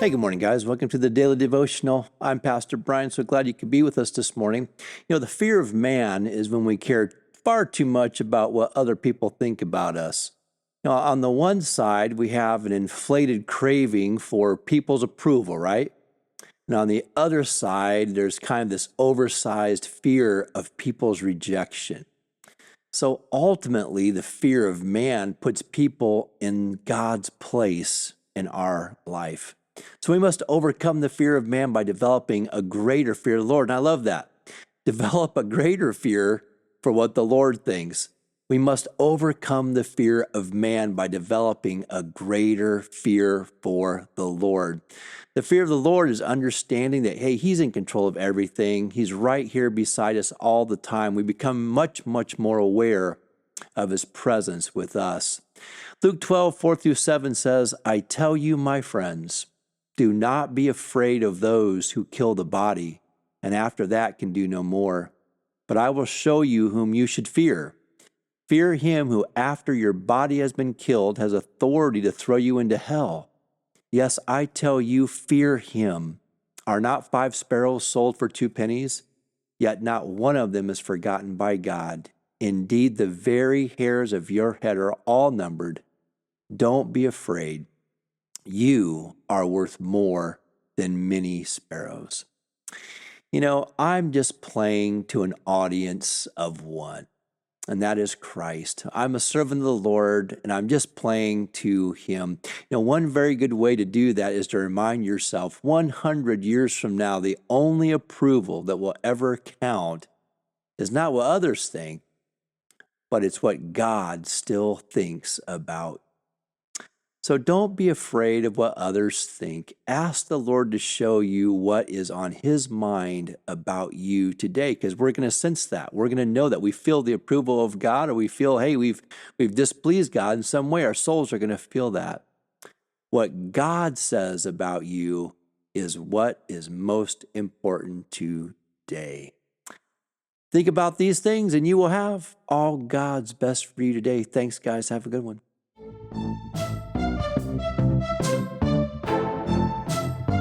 Hey, good morning, guys. Welcome to the Daily Devotional. I'm Pastor Brian. So glad you could be with us this morning. The fear of man is when we care far too much about what other people think about us. On the one side, we have an inflated craving for people's approval, right? And on the other side, there's kind of this oversized fear of people's rejection. So ultimately, the fear of man puts people in God's place in our life. So we must overcome the fear of man by developing a greater fear of the Lord. And I love that. Develop a greater fear for what the Lord thinks. We must overcome the fear of man by developing a greater fear for the Lord. The fear of the Lord is understanding that, hey, He's in control of everything. He's right here beside us all the time. We become much, much more aware of His presence with us. Luke 12:4-7 says, I tell you, my friends, do not be afraid of those who kill the body, and after that can do no more. But I will show you whom you should fear. Fear him who, after your body has been killed, has authority to throw you into hell. Yes, I tell you, fear him. Are not 5 sparrows sold for 2 pennies? Yet not one of them is forgotten by God. Indeed, the very hairs of your head are all numbered. Don't be afraid. You are worth more than many sparrows. I'm just playing to an audience of one, and that is Christ. I'm a servant of the Lord, and I'm just playing to Him. One very good way to do that is to remind yourself 100 years from now, the only approval that will ever count is not what others think, but it's what God still thinks about. So don't be afraid of what others think. Ask the Lord to show you what is on His mind about you today, because we're going to sense that. We're going to know that we feel the approval of God, or we feel, hey, we've displeased God in some way. Our souls are going to feel that. What God says about you is what is most important today. Think about these things, and you will have all God's best for you today. Thanks, guys. Have a good one.